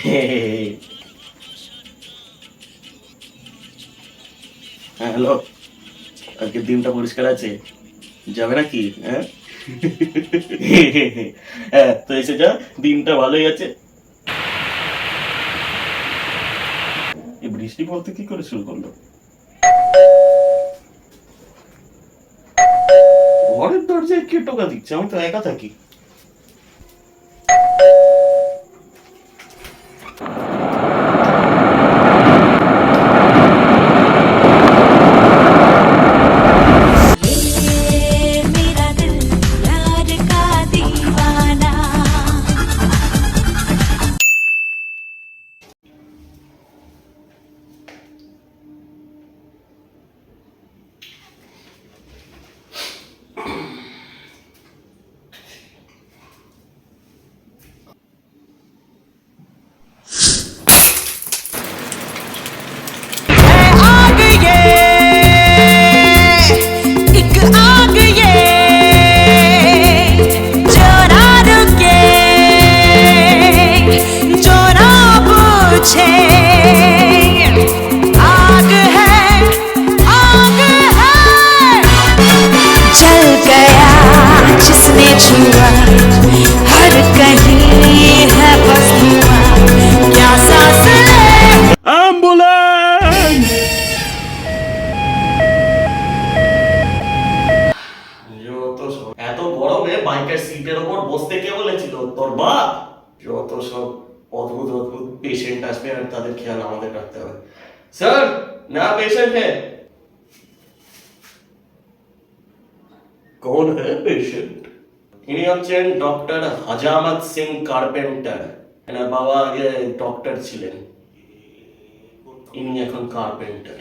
হ্যাঁ হ্যালো, আজকের দিনটা পরিষ্কার আছে, যাবে নাকি? হ্যাঁ হ্যাঁ, তো এসে যা, দিনটা ভালোই আছে। এই বৃষ্টি বলতে কি করে শুরু করলো? ঘরের দরজায় কে টোকা দিচ্ছে? আমি তো একা থাকি। मेरा दिल प्यार का दीवाना। आग ये एक आग ये जो ना रुके जो ना बुझे आग है जल गया जिसने छुआ हर कहीं है बस धुआं क्या सांस ले অ্যাম্বুলেন্স! এত গরমে বাইকের সিটের ওপর বসতে কে বলেছিল? তোর বাপ? যত সব অদ্ভুত অদ্ভুত পেশেন্ট আসবে আর তাদের খেয়াল আমাদের রাখতে হবে। স্যার, না পেশেন্ট হ্যাঁ। कौन है पेशेंट? ইনি হচ্ছেন ডক্টর হাজামত সিং কার্পেন্টার। এনার বাবা আগে ডক্টর ছিলেন, ইনি এখন कारपेंटर।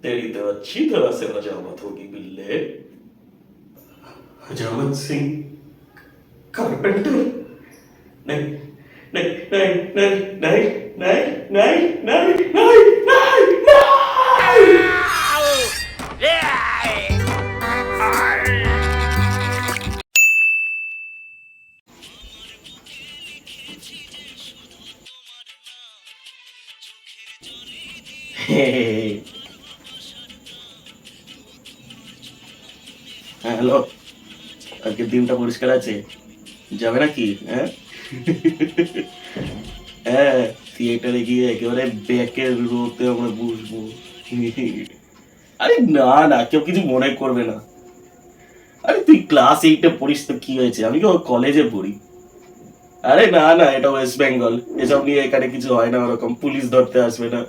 तेरी तो अच्छी तरह से हजामत होगी बिल्ले। हजामत सिंह कारपेंटर? नहीं नहीं नहीं नहीं नहीं नहीं नहीं नहीं नहीं नहीं হ্যাঁ হ্যালো, আজকের দিনটা পরিষ্কার আছে, যাবে নাকি? হ্যাঁ হ্যাঁ, থিয়েটারে গিয়ে একেবারে ব্যাকের রোতে আমরা বসবো। আরে না না, কেউ কিছু মনে করবে না। আরে তুই ক্লাস 8-এ পড়িস তো কি হয়েছে? আমি তো কলেজে পড়ি। আরে না না, এটা ওয়েস্ট বেঙ্গল, এসব নিয়ে এখানে কিছু হয় না, ওরকম পুলিশ ধরতে আসবে না।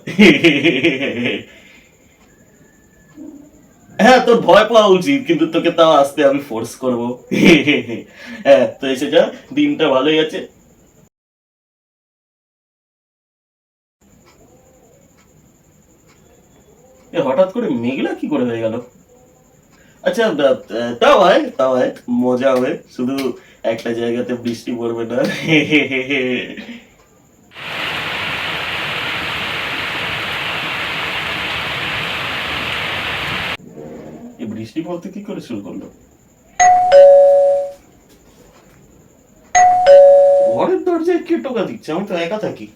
হ্যাঁ, তোর ভয় পাওয়া উচিত, কিন্তু তোকে তাও আসতে আমি ফোর্স করবো। হ্যাঁ, তো এসে যা, দিনটা ভালোই আছে। হঠাৎ করে মেঘলা কি করে হয়ে গেল? আচ্ছা, তাও হয় তাও হয়, মজা হবে, শুধু একটা জায়গাতে বৃষ্টি পড়বে না। এই বৃষ্টি বলতে কি করে শুরু করলো? ঘরের দরজায় কে টোকা দিচ্ছে? আমি তো একা থাকি।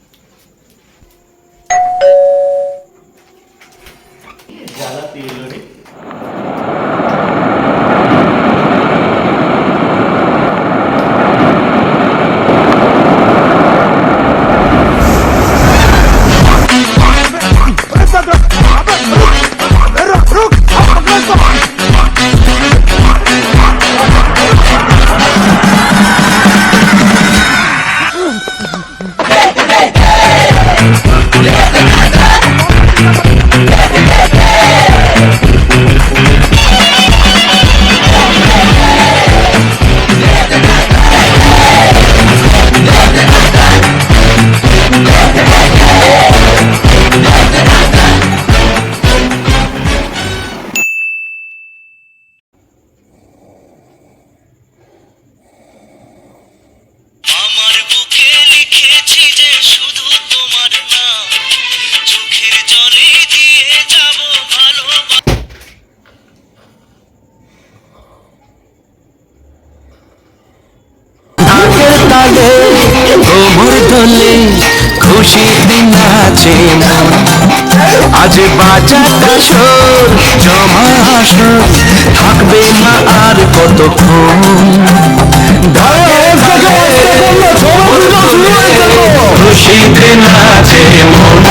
জ্বালাতে এলো রে। বলে খুশিতে নাচে মন। আজ বাজাটা সুর জমা আসর, থাকবে না আর কতক্ষণ। খুশিতে নাচে মন,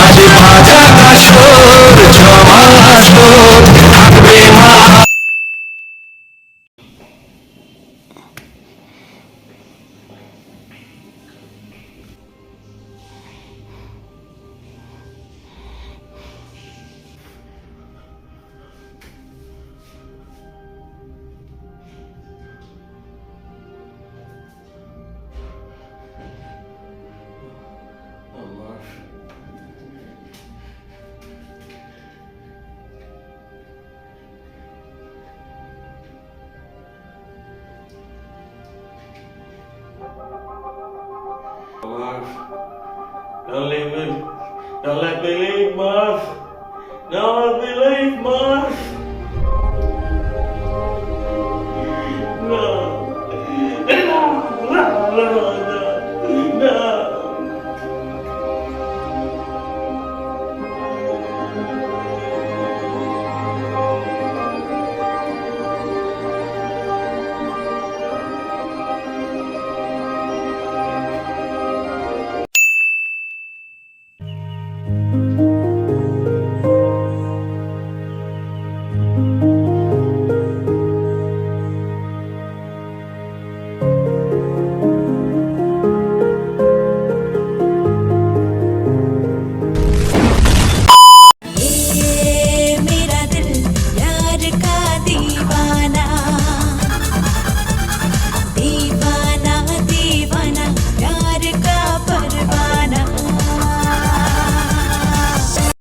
আজ বাজাটা সুর জমা আসর, থাকবে না। Don't leave me. Don't let me leave, Murph. Don't let me leave, Murph.